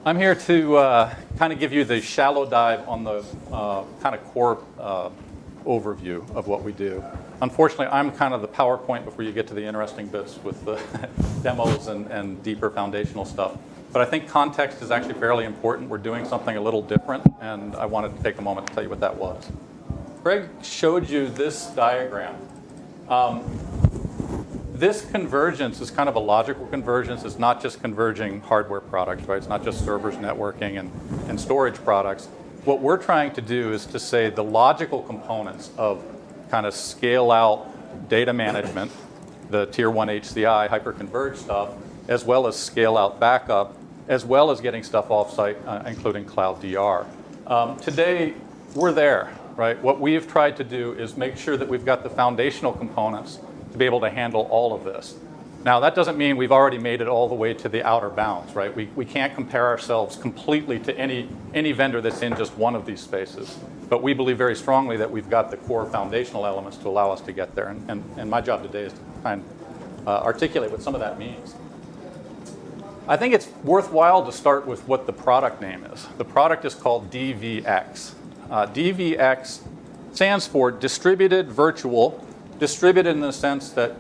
I'm here to kind of give you the shallow dive on the kind of core overview of what we do. Unfortunately, I'm kind of the PowerPoint before you get to the interesting bits with the demos and deeper foundational stuff. But I think context is actually fairly important. We're doing something a little different, and I wanted to take a moment to tell you what that was. Greg showed you this diagram. This convergence is kind of a logical convergence. It's not just converging hardware products, right? It's not just servers, networking, and storage products. What we're trying to do is to say the logical components of kind of scale out data management, the tier 1 HCI, hyperconverged stuff, as well as scale out backup, as well as getting stuff offsite, including cloud DR. Today, we're there, right? What we've tried to do is make sure that we've got the foundational components to be able to handle all of this. Now, that doesn't mean we've already made it all the way to the outer bounds, right? We can't compare ourselves completely to any vendor that's in just one of these spaces. But we believe very strongly that we've got the core foundational elements to allow us to get there. And my job today is to try and articulate what some of that means. I think it's worthwhile to start with what the product name is. The product is called DVX. DVX stands for Distributed Virtual. Distributed in the sense that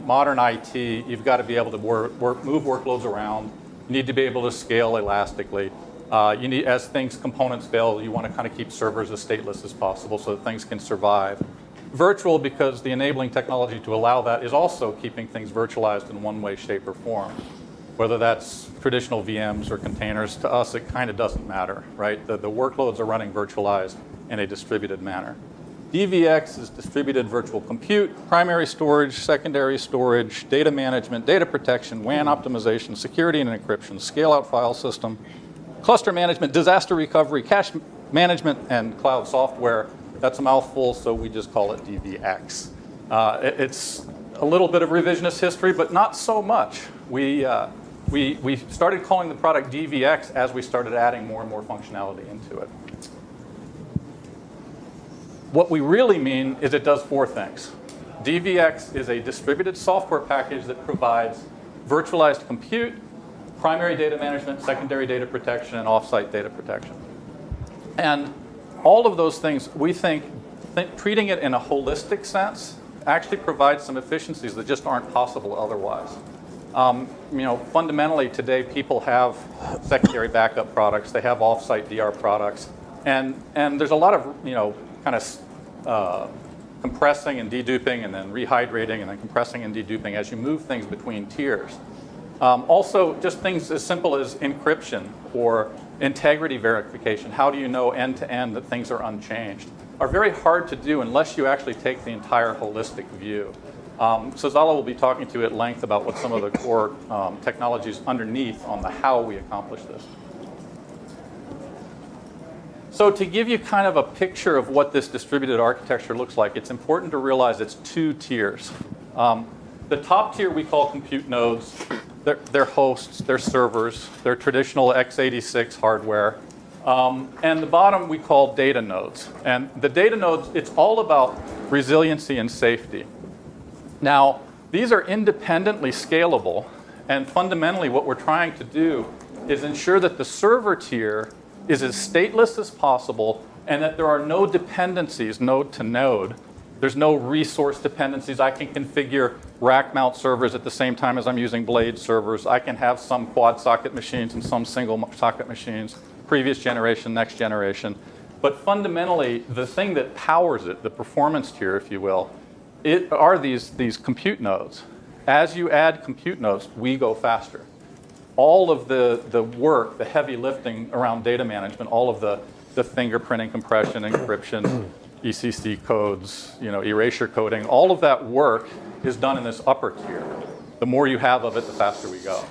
modern IT, you've got to be able to move workloads around. You need to be able to scale elastically. You need, as components fail, you want to kind of keep servers as stateless as possible so that things can survive. Virtual, because the enabling technology to allow that is also keeping things virtualized in one way, shape, or form. Whether that's traditional VMs or containers, to us it kind of doesn't matter, right? The workloads are running virtualized in a distributed manner. DVX is distributed virtual compute, primary storage, secondary storage, data management, data protection, WAN optimization, security and encryption, scale-out file system, cluster management, disaster recovery, cache management, and cloud software. That's a mouthful, so we just call it DVX. It's a little bit of revisionist history, but not so much. We started calling the product DVX as we started adding more and more functionality into it. What we really mean is it does four things. DVX is a distributed software package that provides virtualized compute, primary data management, secondary data protection, and offsite data protection. And all of those things, we think treating it in a holistic sense actually provides some efficiencies that just aren't possible otherwise. Fundamentally today, people have secondary backup products. They have offsite DR products, and there's a lot of kind of compressing and deduping, and then rehydrating, and then compressing and deduping as you move things between tiers. Also, just things as simple as encryption or integrity verification. How do you know end to end that things are unchanged? Are very hard to do unless you actually take the entire holistic view. So Zala will be talking to you at length about what some of the core technologies underneath on the how we accomplish this. So to give you kind of a picture of what this distributed architecture looks like, it's important to realize it's two tiers. The top tier we call compute nodes. They're hosts, they're servers, they're traditional x86 hardware. And the bottom we call data nodes. And the data nodes, it's all about resiliency and safety. Now, these are independently scalable. And fundamentally, what we're trying to do is ensure that the server tier is as stateless as possible, and that there are no dependencies node to node. There's no resource dependencies. I can configure rack mount servers at the same time as I'm using blade servers. I can have some quad socket machines and some single socket machines, previous generation, next generation. But fundamentally, the thing that powers it, the performance tier, if you will, are these compute nodes. As you add compute nodes, we go faster. All of the work, the heavy lifting around data management, all of the fingerprinting, compression, encryption, ECC codes, erasure coding, all of that work is done in this upper tier. The more you have of it, the faster we go.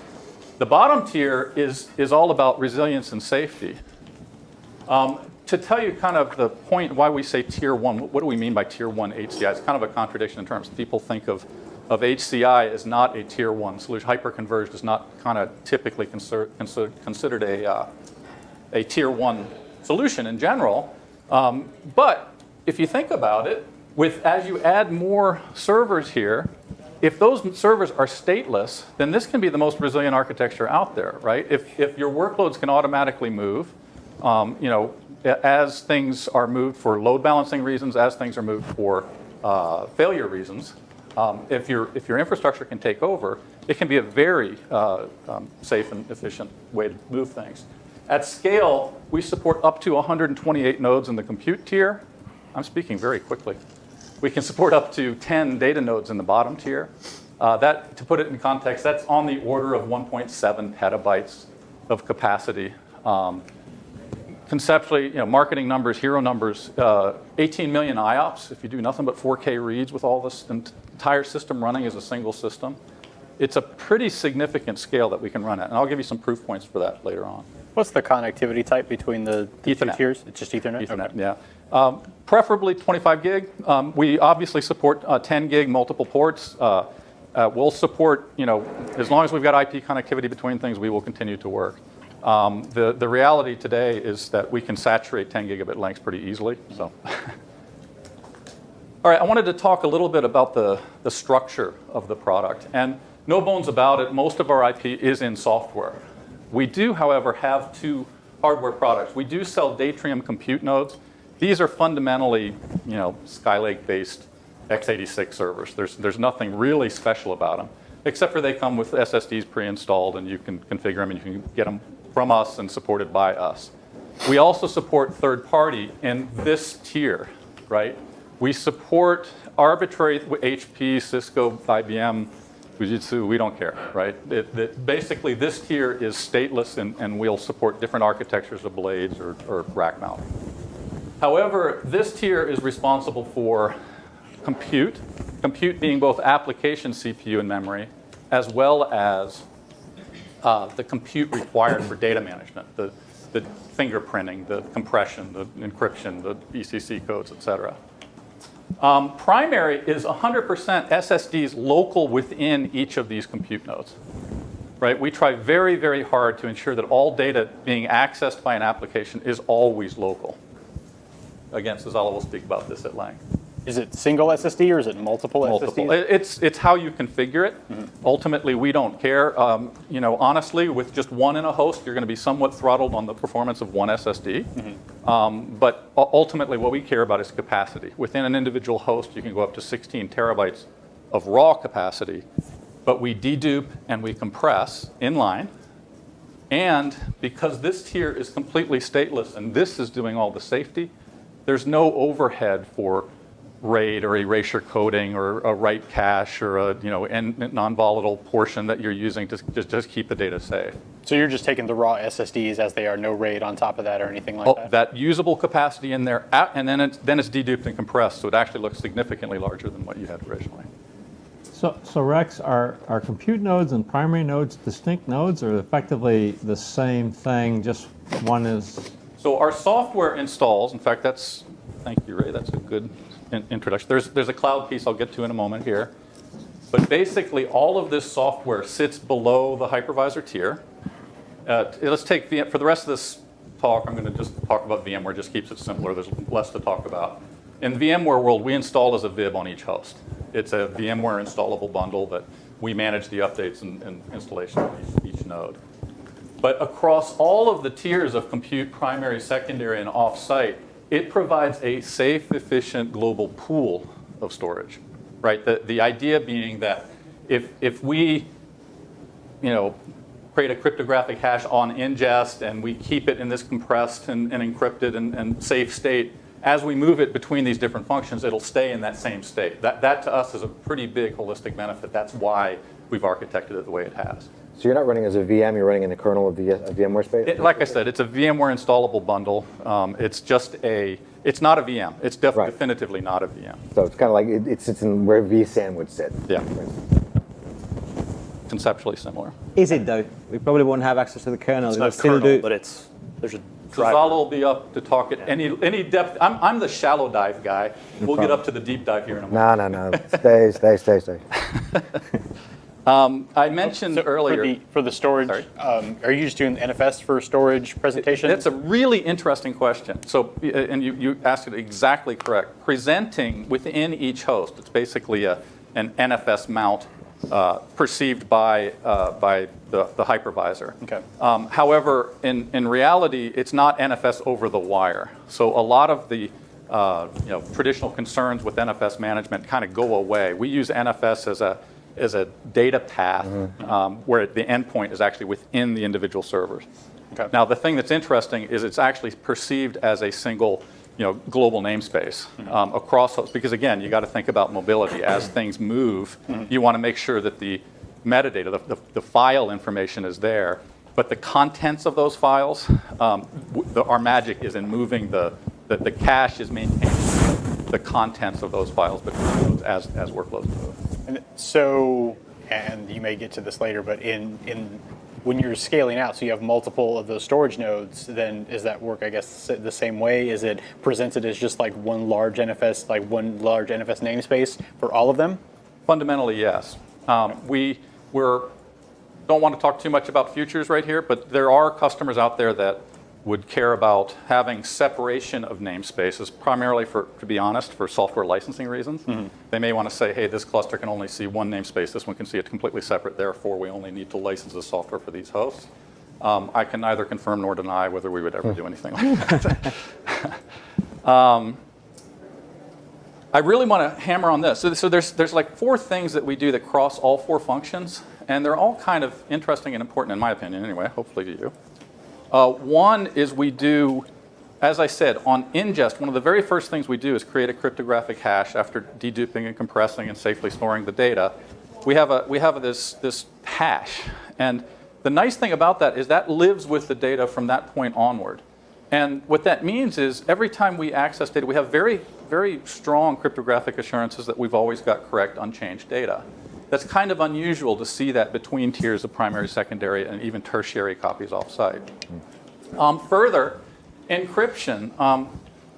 The bottom tier is all about resilience and safety. To tell you kind of the point why we say tier 1, what do we mean by tier 1 HCI? It's kind of a contradiction in terms. People think of HCI as not a tier 1 solution. Hyperconverged is not kind of typically considered a tier 1 solution in general. But if you think about it, as you add more servers here, If those servers are stateless, then this can be the most resilient architecture out there, right? If your workloads can automatically move, as things are moved for load balancing reasons, as things are moved for failure reasons, if your infrastructure can take over, it can be a very safe and efficient way to move things. At scale, we support up to 128 nodes in the compute tier. I'm speaking very quickly. We can support up to 10 data nodes in the bottom tier. That, to put it in context, that's on the order of 1.7 petabytes of capacity. Conceptually, marketing numbers, hero numbers, 18 million IOPS. If you do nothing but 4K reads with all this entire system running as a single system, it's a pretty significant scale that we can run at. And I'll give you some proof points for that later on. What's the connectivity type between the two tiers? It's just Ethernet? Ethernet, okay. Yeah. Preferably 25 gig. We obviously support 10 gig multiple ports. We'll support, as long as we've got IP connectivity between things, we will continue to work. The reality today is that we can saturate 10 gigabit lengths pretty easily. So, all right, I wanted to talk a little bit about the structure of the product. And no bones about it, most of our IP is in software. We do, however, have two hardware products. We do sell Datrium compute nodes. These are fundamentally, Skylake-based x86 servers. There's nothing really special about them, except for they come with SSDs pre-installed, and you can configure them, and you can get them from us and supported by us. We also support third-party in this tier, right? We support arbitrary HP, Cisco, IBM, Fujitsu, we don't care, right? Basically, this tier is stateless, and we'll support different architectures of blades or rack mount. However, this tier is responsible for compute being both application CPU and memory, as well as the compute required for data management, the fingerprinting, the compression, the encryption, the ECC codes, et cetera. Primary is 100% SSDs local within each of these compute nodes. Right? We try very, very hard to ensure that all data being accessed by an application is always local. Again, Suzala will speak about this at length. Is it single SSD or is it multiple SSDs? It's how you configure it. Mm-hmm. Ultimately, we don't care. Honestly, with just one in a host, you're going to be somewhat throttled on the performance of one SSD. Mm-hmm. But ultimately, what we care about is capacity. Within an individual host, you can go up to 16 terabytes of raw capacity. But we dedupe and we compress inline. And because this tier is completely stateless and this is doing all the safety, there's no overhead for RAID or erasure coding or a write cache or a non-volatile portion that you're using to just keep the data safe. So you're just taking the raw SSDs as they are, no RAID on top of that or anything like that? That usable capacity in there, and then it's deduped and compressed, so it actually looks significantly larger than what you had originally. So Rex, are compute nodes and primary nodes distinct nodes, or effectively the same thing, just one is? So our software installs, in fact, thank you, Ray, that's a good introduction. There's a cloud piece I'll get to in a moment here. But basically, all of this software sits below the hypervisor tier. Let's take for the rest of this talk, I'm going to just talk about VMware, just keeps it simpler. There's less to talk about. In VMware world, we install as a VIB on each host. It's a VMware installable bundle that we manage the updates and installation of each node. But across all of the tiers of compute, primary, secondary, and offsite, it provides a safe, efficient global pool of storage, right? The idea being that if we, create a cryptographic hash on ingest and we keep it in this compressed and encrypted and safe state, as we move it between these different functions, it'll stay in that same state. That to us is a pretty big holistic benefit. That's why we've architected it the way it has. So you're not running as a VM, you're running in the kernel of the VMware space? Like I said, it's a VMware installable bundle. It's not a VM. It's definitively not a VM. So it's kind of like it sits in where vSAN would sit. Yeah. Conceptually similar. Is it though? We probably won't have access to the kernel. It's not kernel, but there's a driver. Suzala will be up to talk at any depth. I'm the shallow dive guy. We'll get up to the deep dive here in a moment. No. Stay. I mentioned earlier. For the storage, are you just doing NFS for storage presentation? That's a really interesting question. So, and you asked it exactly correct. Presenting within each host, it's basically an NFS mount perceived by the hypervisor. Okay. However, in reality, it's not NFS over the wire. So a lot of the traditional concerns with NFS management kind of go away. We use NFS as a data path where the endpoint is actually within the individual servers. Okay. Now, the thing that's interesting is it's actually perceived as a single global namespace across hosts. Because again, you got to think about mobility. As things move, you want to make sure that the metadata, the file information is there, but the contents of those files, our magic is in moving the cache is maintaining the contents of those files between nodes as workloads move. And so, and you may get to this later, but when you're scaling out, so you have multiple of those storage nodes, then does that work, I guess, the same way? Is it presented as just like one large NFS namespace for all of them? Fundamentally, yes. We don't want to talk too much about futures right here, but there are customers out there that would care about having separation of namespaces, primarily to be honest, for software licensing reasons. They may want to say, hey, this cluster can only see one namespace, this one can see it completely separate, therefore we only need to license the software for these hosts. I can neither confirm nor deny whether we would ever do anything like that. I really want to hammer on this. So there's like 4 things that we do that cross all 4 functions, and they're all kind of interesting and important in my opinion anyway, hopefully to you. One is we do, as I said, on ingest, one of the very first things we do is create a cryptographic hash after deduping and compressing and safely storing the data. We have this hash. And the nice thing about that is that lives with the data from that point onward. And what that means is every time we access data, we have very, very strong cryptographic assurances that we've always got correct, unchanged data. That's kind of unusual to see that between tiers of primary, secondary, and even tertiary copies offsite. Further, encryption.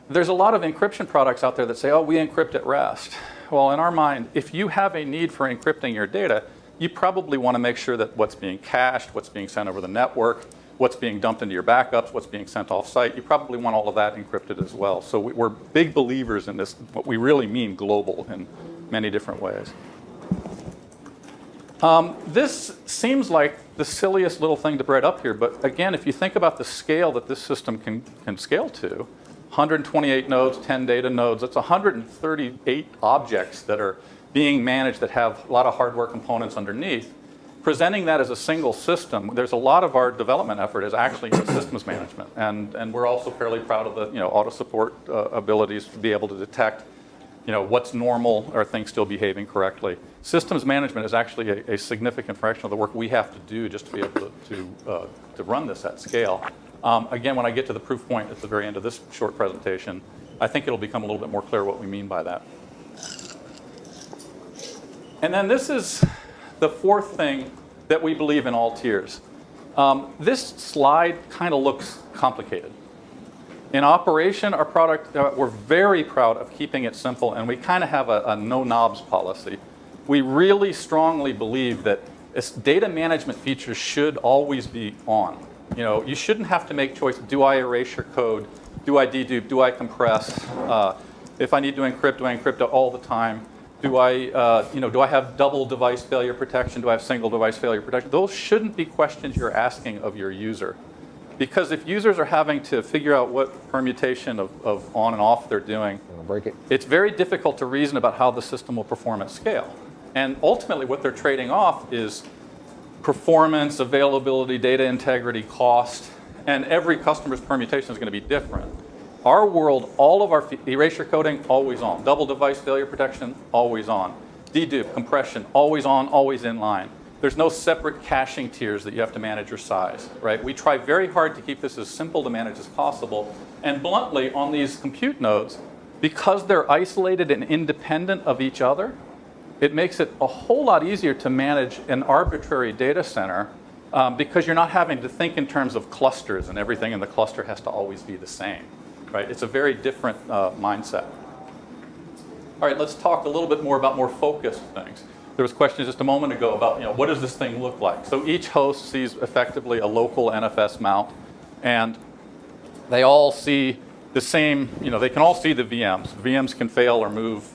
There's a lot of encryption products out there that say, oh, we encrypt at rest. Well, in our mind, if you have a need for encrypting your data, you probably want to make sure that what's being cached, what's being sent over the network, what's being dumped into your backups, what's being sent offsite, you probably want all of that encrypted as well. So we're big believers in this, what we really mean global in many different ways. This seems like the silliest little thing to bread up here, but again, if you think about the scale that this system can scale to, 128 nodes, 10 data nodes, that's 138 objects that are being managed that have a lot of hardware components underneath. Presenting that as a single system, there's a lot of our development effort is actually in systems management, and we're also fairly proud of the auto support abilities to be able to detect what's normal, are things still behaving correctly. Systems management is actually a significant fraction of the work we have to do just to be able to run this at scale. Again, when I get to the proof point at the very end of this short presentation, I think it'll become a little bit more clear what we mean by that. And then this is the 4th thing that we believe in all tiers. This slide kind of looks complicated. In operation, our product, we're very proud of keeping it simple, and we kind of have a no knobs policy. We really strongly believe that data management features should always be on. You shouldn't have to make choices. Do I erase your code? Do I dedupe? Do I compress? If I need to encrypt, do I encrypt it all the time? Do I have double device failure protection? Do I have single device failure protection? Those shouldn't be questions you're asking of your user. Because if users are having to figure out what permutation of on and off they're doing, it's very difficult to reason about how the system will perform at scale. And ultimately what they're trading off is performance, availability, data integrity, cost, and every customer's permutation is going to be different. Our world, all of our erasure coding, always on. Double device failure protection, always on. Dedupe, compression, always on, always in line. There's no separate caching tiers that you have to manage your size, right? We try very hard to keep this as simple to manage as possible. And bluntly, on these compute nodes, because they're isolated and independent of each other, it makes it a whole lot easier to manage an arbitrary data center because you're not having to think in terms of clusters and everything in the cluster has to always be the same, right? It's a very different mindset. All right, let's talk a little bit more about more focused things. There was questions just a moment ago about what does this thing look like? So each host sees effectively a local NFS mount, and they all see the same. They can all see the VMs. VMs can fail or move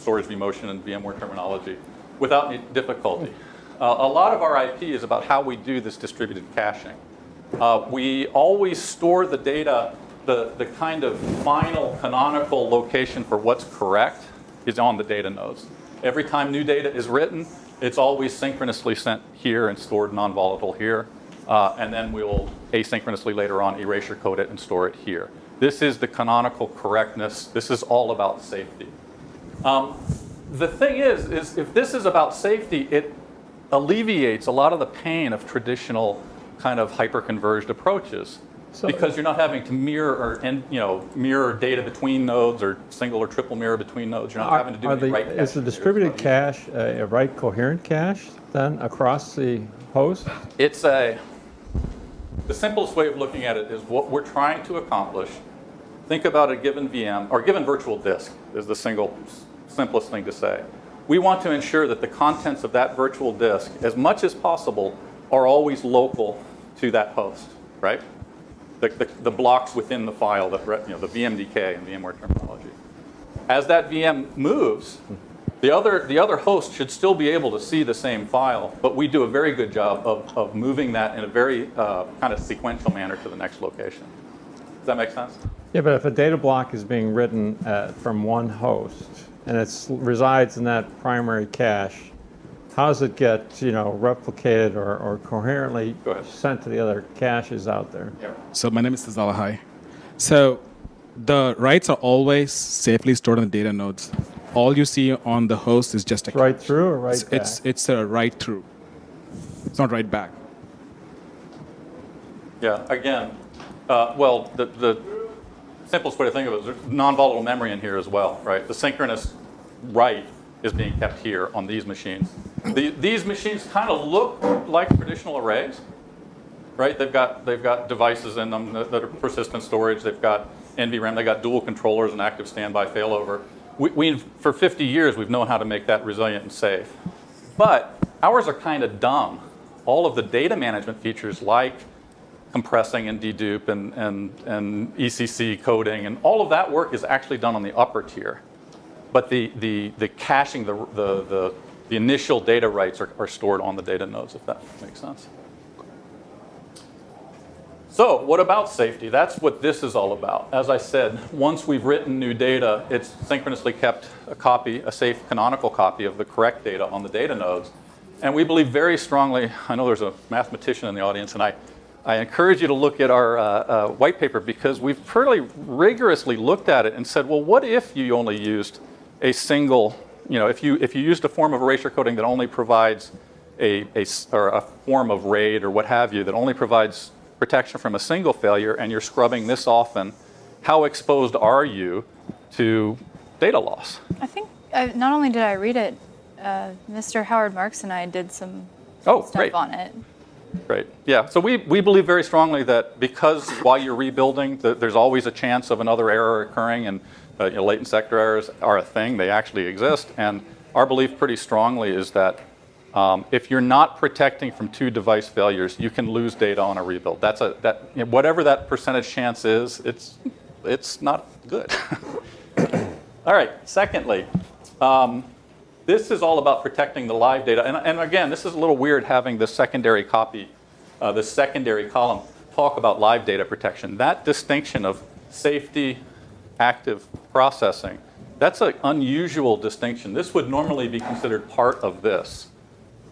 storage vMotion and VMware terminology, without any difficulty. A lot of our IP is about how we do this distributed caching. We always store the data, the kind of final canonical location for what's correct is on the data nodes. Every time new data is written, it's always synchronously sent here and stored non-volatile here. And then we'll asynchronously later on erasure code it and store it here. This is the canonical correctness. This is all about safety. The thing is if this is about safety, it alleviates a lot of the pain of traditional kind of hyper-converged approaches. Because you're not having to mirror mirror data between nodes or single or triple mirror between nodes. You're not having to do any write cache. Is the distributed cache a write coherent cache then across the host? It's the simplest way of looking at it is what we're trying to accomplish. Think about a given VM or given virtual disk is the simplest thing to say. We want to ensure that the contents of that virtual disk, as much as possible, are always local to that host, right? The blocks within the file, the VMDK and VMware terminology. As that VM moves, the other host should still be able to see the same file, but we do a very good job of moving that in a very kind of sequential manner to the next location. Does that make sense? Yeah, but if a data block is being written from one host and it resides in that primary cache, how does it get replicated or coherently sent to the other caches out there? Yeah. So my name is Zalahai. So the writes are always safely stored on the data nodes. All you see on the host is just a Write through or write back? It's a write through. It's not write back. Yeah. Again, well, the simplest way to think of it is there's non-volatile memory in here as well, right? The synchronous write is being kept here on these machines. These machines kind of look like traditional arrays, right? They've got devices in them that are persistent storage. They've got NVRAM. They've got dual controllers and active standby failover. For 50 years, we've known how to make that resilient and safe. But ours are kind of dumb. All of the data management features like compressing and dedupe and ECC coding and all of that work is actually done on the upper tier. But the caching, the initial data writes are stored on the data nodes, if that makes sense. So what about safety? That's what this is all about. As I said, once we've written new data, it's synchronously kept a safe canonical copy of the correct data on the data nodes. And we believe very strongly, I know there's a mathematician in the audience, and I encourage you to look at our white paper because we've pretty rigorously looked at it and said, well, what if you only used a single, if you used a form of erasure coding that only provides or a form of RAID or what have you that only provides protection from a single failure and you're scrubbing this often, how exposed are you to data loss? I think not only did I read it, Mr. Howard Marks and I did some stuff great. on it. Great. Yeah. So we believe very strongly that because while you're rebuilding, there's always a chance of another error occurring, and latent sector errors are a thing. They actually exist. And our belief pretty strongly is that if you're not protecting from 2 device failures, you can lose data on a rebuild. Whatever that percentage chance is, it's not good. All right. Secondly, this is all about protecting the live data. And again, this is a little weird having the secondary copy, the secondary column, talk about live data protection. That distinction of safety, active processing, that's an unusual distinction. This would normally be considered part of this,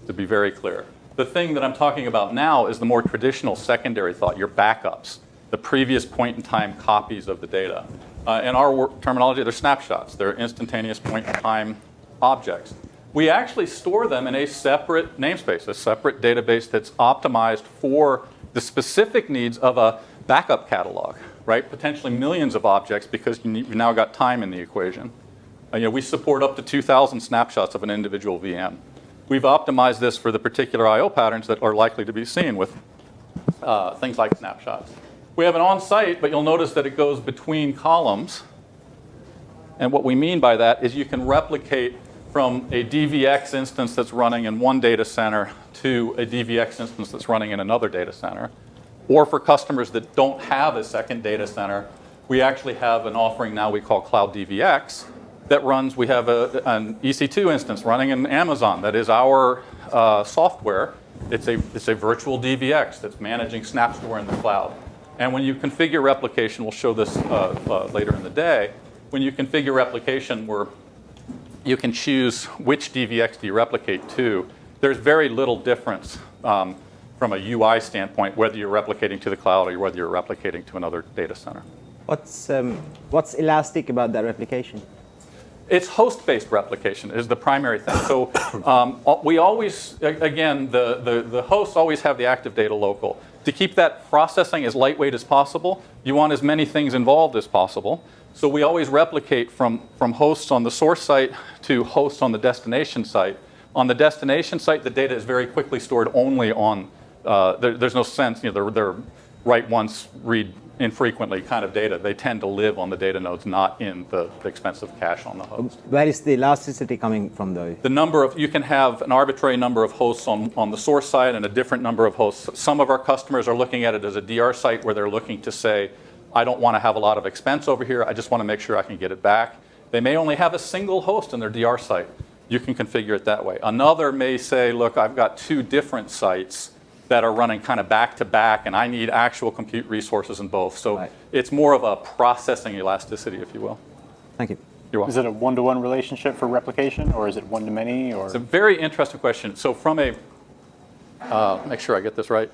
to be very clear. The thing that I'm talking about now is the more traditional secondary thought, your backups, the previous point in time copies of the data. In our terminology, they're snapshots. They're instantaneous point in time objects. We actually store them in a separate namespace, a separate database that's optimized for the specific needs of a backup catalog, right? Potentially millions of objects because you've now got time in the equation. We support up to 2,000 snapshots of an individual VM. We've optimized this for the particular I/O patterns that are likely to be seen with things like snapshots. We have an on-site, but you'll notice that it goes between columns. And what we mean by that is you can replicate from a DVX instance that's running in one data center to a DVX instance that's running in another data center. Or for customers that don't have a second data center, we actually have an offering now we call Cloud DVX that runs, we have an EC2 instance running in Amazon that is our software. It's a virtual DVX that's managing SnapStore in the cloud. And when you configure replication, we'll show this later in the day, when you configure replication where you can choose which DVX do you replicate to, there's very little difference from a UI standpoint, whether you're replicating to the cloud or whether you're replicating to another data center. What's elastic about that replication? It's host-based replication is the primary thing. So we always, again, the hosts always have the active data local. To keep that processing as lightweight as possible, you want as many things involved as possible. So we always replicate from hosts on the source site to hosts on the destination site. On the destination site, the data is very quickly stored only on, there's no sense, they're write once, read infrequently kind of data. They tend to live on the data nodes, not in the expensive cache on the host. Where is the elasticity coming from, though? The number of, you can have an arbitrary number of hosts on the source side and a different number of hosts. Some of our customers are looking at it as a DR site where they're looking to say, I don't want to have a lot of expense over here. I just want to make sure I can get it back. They may only have a single host in their DR site. You can configure it that way. Another may say, look, I've got 2 different sites that are running kind of back to back, and I need actual compute resources in both. So Right. it's more of a processing elasticity, if you will. Thank you. You're welcome. Is it a one-to-one relationship for replication, or is it one-to-many? Or It's a very interesting question. So from a, make sure I get this right.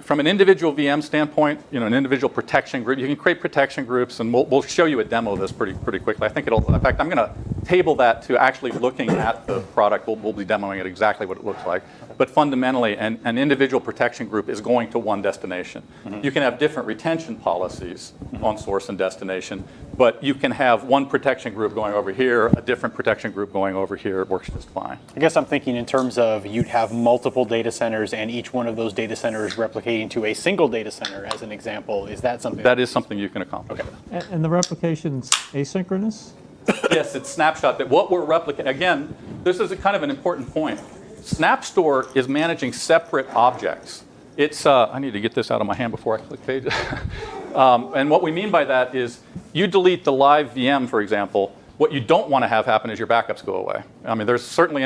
From an individual VM standpoint, an individual protection group, you can create protection groups, and we'll show you a demo of this pretty quickly. I think in fact, I'm going to table that to actually looking at the product. We'll be demoing it exactly what it looks like. But fundamentally, an individual protection group is going to one destination. Mm-hmm. You can have different retention policies on source and destination, but you can have one protection group going over here, a different protection group going over here. It works just fine. I guess I'm thinking in terms of you'd have multiple data centers, and each one of those data centers replicating to a single data center, as an example. Is that something? That is something you can accomplish. Okay. And the replication's asynchronous? Yes, it's snapshot. That what we're replicating, again, this is a kind of an important point. SnapStore is managing separate objects. It's, I need to get this out of my hand before I click pages. And what we mean by that is you delete the live VM, for example. What you don't want to have happen is your backups go away. I mean, there's certainly,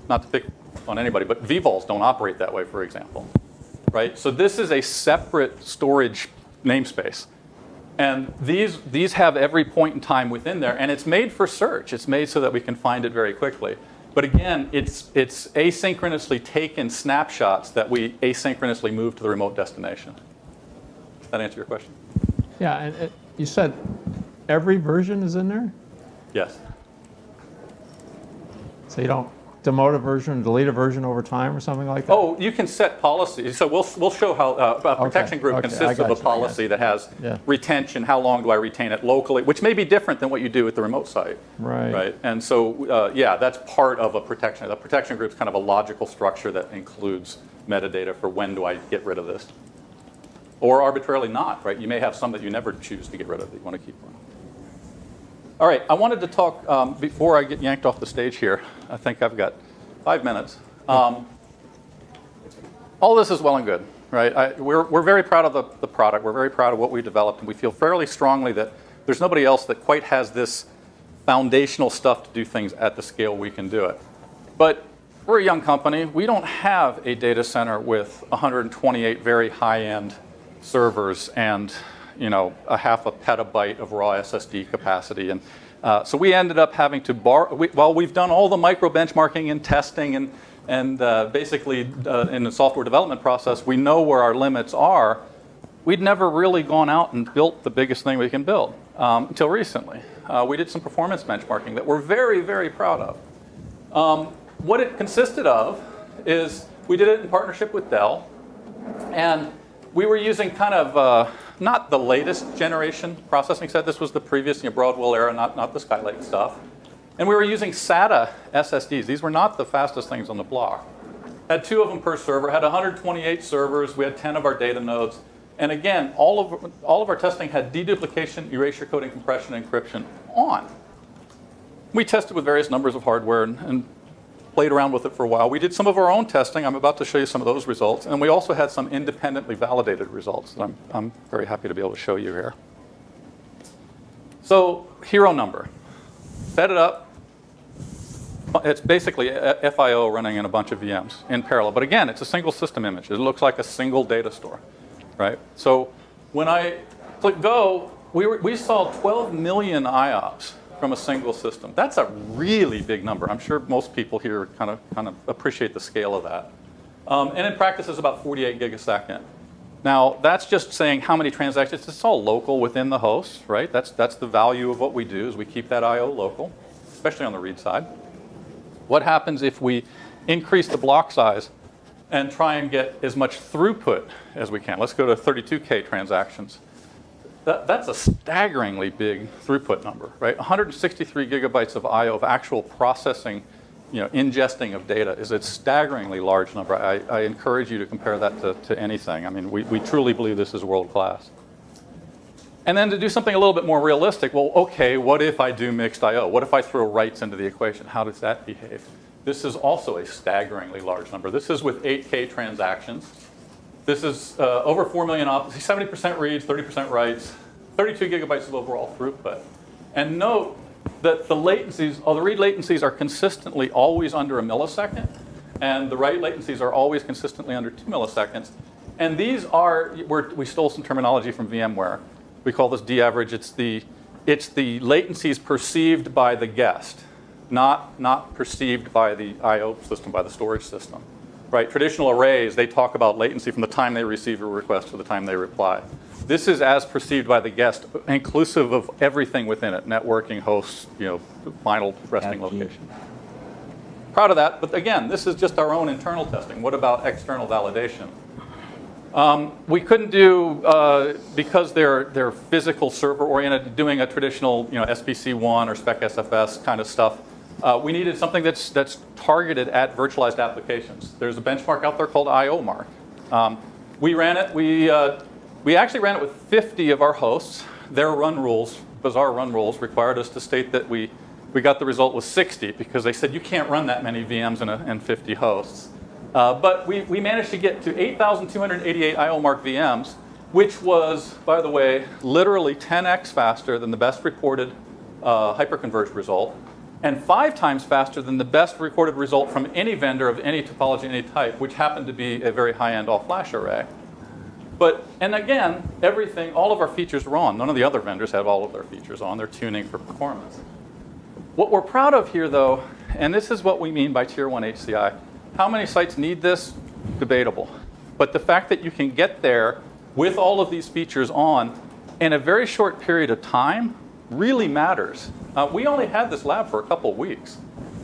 not to pick on anybody, but vVols don't operate that way, for example. Right? So this is a separate storage namespace. And these have every point in time within there, and it's made for search. It's made so that we can find it very quickly. But again, it's asynchronously taken snapshots that we asynchronously move to the remote destination. Does that answer your question? Yeah, and you said every version is in there? Yes. So you don't demote a version, delete a version over time or something like that? Oh, you can set policies. So we'll show how a protection group okay, consists of a policy that has retention. How long do I retain it locally? Which may be different than what you do at the remote site. Right. Right. And so, yeah, that's part of a protection. The protection group is kind of a logical structure that includes metadata for when do I get rid of this. Or arbitrarily not, right? You may have some that you never choose to get rid of that you want to keep on. All right, I wanted to talk, before I get yanked off the stage here, I think I've got 5 minutes. All this is well and good, right? We're very proud of the product. We're very proud of what we developed, and we feel fairly strongly that there's nobody else that quite has this foundational stuff to do things at the scale we can do it. But we're a young company. We don't have a data center with 128 very high-end servers and a half a petabyte of raw SSD capacity. And so we ended up having to borrow, while we've done all the micro benchmarking and testing and basically in the software development process, we know where our limits are. We'd never really gone out and built the biggest thing we can build until recently. We did some performance benchmarking that we're very, very proud of. What it consisted of is we did it in partnership with Dell, and we were using kind of not the latest generation processing set. This was the previous Broadwell era, not the Skylake stuff. And we were using SATA SSDs. These were not the fastest things on the block. Had 2 of them per server, had 128 servers. We had 10 of our data nodes. And again, all of our testing had deduplication, erasure coding, compression, and encryption on. We tested with various numbers of hardware and played around with it for a while. We did some of our own testing. I'm about to show you some of those results. And we also had some independently validated results that I'm very happy to be able to show you here. So hero number. set it up. It's basically FIO running in a bunch of VMs in parallel. But again, it's a single system image. It looks like a single data store, right? So when I click go, we saw 12 million IOPS from a single system. That's a really big number. I'm sure most people here kind of appreciate the scale of that. And in practice, it's about 48 gig a second. Now, that's just saying how many transactions. It's all local within the host, right? That's the value of what we do is we keep that I/O local, especially on the read side. What happens if we increase the block size and try and get as much throughput as we can? Let's go to 32K transactions. That's a staggeringly big throughput number, right? 163 gigabytes of I/O of actual processing, ingesting of data is a staggeringly large number. I encourage you to compare that to anything. I mean, we truly believe this is world class. And then to do something a little bit more realistic, well, okay, what if I do mixed I/O? What if I throw writes into the equation? How does that behave? This is also a staggeringly large number. This is with 8K transactions. This is over 4 million, 70% reads, 30% writes, 32 gigabytes of overall throughput. And note that the latencies, the read latencies are consistently always under a millisecond, and the write latencies are always consistently under 2 milliseconds. And these are, we stole some terminology from VMware. We call this d-average. It's the latencies perceived by the guest, not perceived by the I/O system, by the storage system. Right? Traditional arrays, they talk about latency from the time they receive a request to the time they reply. This is as perceived by the guest, inclusive of everything within it, networking, hosts, final resting location. Proud of that, but again, this is just our own internal testing. What about external validation? We couldn't do, because they're physical server oriented, doing a traditional SPC1 or spec SFS kind of stuff. We needed something that's targeted at virtualized applications. There's a benchmark out there called IO Mark. We ran it. We actually ran it with 50 of our hosts. Their run rules, bizarre run rules, required us to state that we got the result with 60 because they said you can't run that many VMs in 50 hosts. But we managed to get to 8,288 IO Mark VMs, which was, by the way, literally 10x faster than the best reported hyperconverged result, and 5 times faster than the best recorded result from any vendor of any topology, any type, which happened to be a very high-end all-flash array. And again, all of our features were on. None of the other vendors have all of their features on. They're tuning for performance. What we're proud of here, though, and this is what we mean by Tier 1 HCI, how many sites need this? Debatable. But the fact that you can get there with all of these features on in a very short period of time really matters. We only had this lab for a couple of weeks.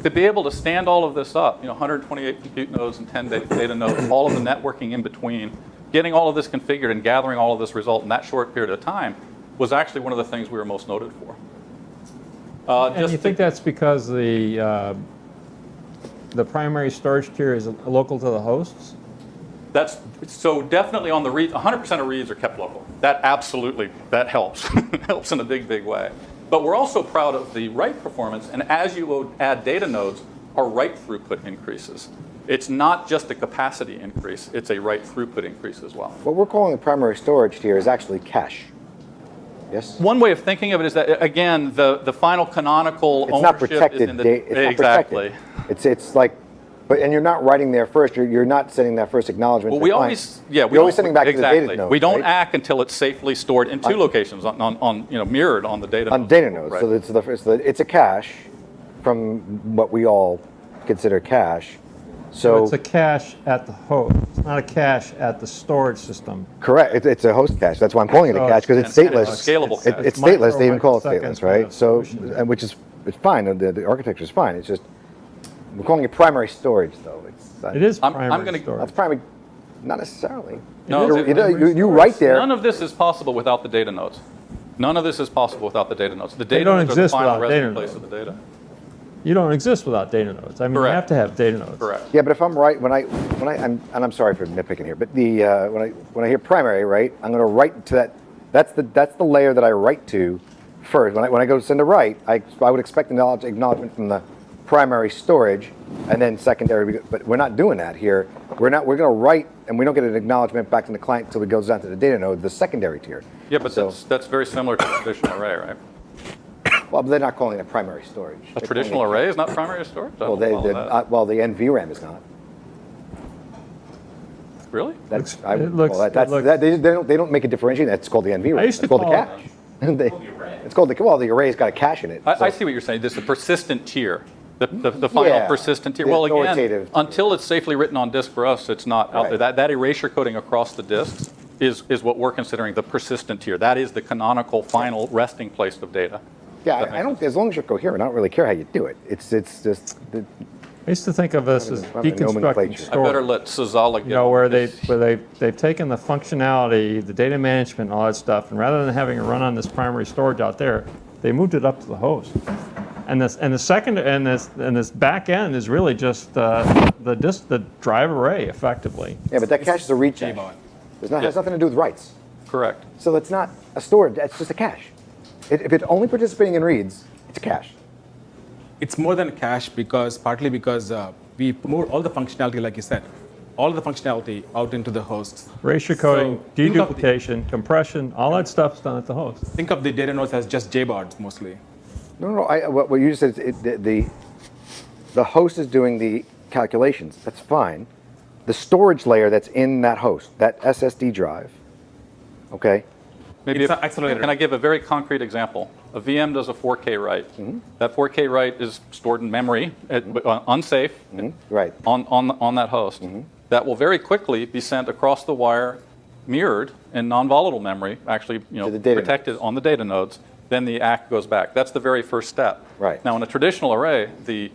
To be able to stand all of this up, 128 compute nodes and 10 data nodes, all of the networking in between, getting all of this configured and gathering all of this result in that short period of time was actually one of the things we were most noted for. And you think that's because the primary storage tier is local to the hosts? That's so definitely on the read. 100% of reads are kept local. That absolutely helps. Helps in a big way. But we're also proud of the write performance. And as you add data nodes, our write throughput increases. It's not just a capacity increase; it's a write throughput increase as well. What we're calling the primary storage tier is actually cache. Yes. One way of thinking of it is that again, the final canonical It's not ownership protected. is in the It's not exactly. protected. It's like, and you're not writing there first. You're not sending that first acknowledgement. Well, to we the client. always, yeah, we You're always don't- sending back exactly. to the data node. We don't right? act until it's safely stored in 2 locations on mirrored on the data. On nodes. data nodes. Right. So it's a cache from what we all consider cache. So It's a cache at the host. It's not a cache at the storage system. correct. It's a host cache. That's why I'm calling it a So cache because it's and it's stateless. a scalable cache. It's stateless. micro- They even call it microseconds stateless, kind right? of So, solution. and which is it's fine. The architecture is fine. It's just we're calling it primary storage, though. It is I'm primary gonna- storage. That's primary. Not necessarily. No, You write there. None of this is possible without the data nodes. None of this is possible without the data nodes. The They data don't nodes are the exist final without resting data place nodes. of the data. You don't exist without data nodes. I mean, you Correct. have to have data nodes. Correct. Yeah, but if I'm right, and I'm sorry for nitpicking here, but when I hear primary, right, I'm going to write to that. That's the layer that I write to first. When I go to send a write, I would expect an acknowledgement from the primary storage, and then secondary. But we're not doing that here. We're going to write, and we don't get an acknowledgement back to the client until it goes down to the data node, the secondary tier. Yeah, but So- that's very similar to a traditional array, right? Well, they're not calling it primary storage. A traditional array is not primary storage? I Well, don't follow that. well, the NVRAM is not. Really? That's It looks- well, that's, it looks- that, they don't make a differentiation. That's called the NVRAM. I used to it's called the call it- cache. It's called the array's got a cache in it. So- I see what you're saying. This is a persistent tier. The final Yeah, persistent tier. the Well, again, authoritative. until it's safely written on disk for us, it's not out there. Right. That erasure coding across the disks is what we're considering the persistent tier. That is the canonical final resting place of data. Yeah, That I don't. makes As long as you're coherent, I don't really care how you do it. It's just I used to think of this as Probably deconstructing nomenclature. I better storage. let Sazala get You know, on where this. they've taken the functionality, the data management, and all that stuff, and rather than having it run on this primary storage out there, they moved it up to the host. And this back end is really just the drive array, effectively. yeah, but that cache is a read cache. Has nothing to do with writes. Correct. So it's not a storage. It's just a cache. If it's only participating in reads, it's a cache. It's more than a cache partly because we moved all the functionality, like you said, all the functionality out into the hosts. Erasure coding, So think of the- deduplication, compression, all that stuff's done at the host. Think of the data nodes as just JBODs mostly. No. What you just said, the host is doing the calculations. That's fine. The storage layer that's in that host, that SSD drive, okay? Maybe It's an accelerator. Can I give a very concrete example? A VM does a 4K write. That 4K write is stored in memory, unsafe, Right. on that host. That will very quickly be sent across the wire, mirrored in non-volatile memory, actually To the data protected on the data nodes. Then the ACK goes back. That's the very first step. Right. Now, in a traditional array, the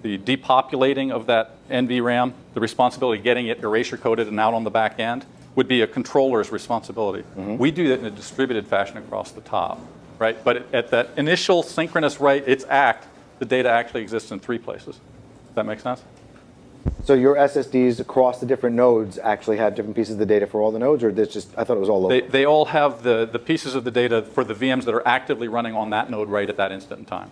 depopulating of that NVRAM, the responsibility of getting it erasure coded and out on the back end, would be a controller's responsibility. We do that in a distributed fashion across the top, right? But at that initial synchronous write, its ACK, the data actually exists in 3 places. Does that make sense? So your SSDs across the different nodes actually have different pieces of the data for all the nodes, or this just, I thought it was all local? They all have the pieces of the data for the VMs that are actively running on that node right at that instant in time.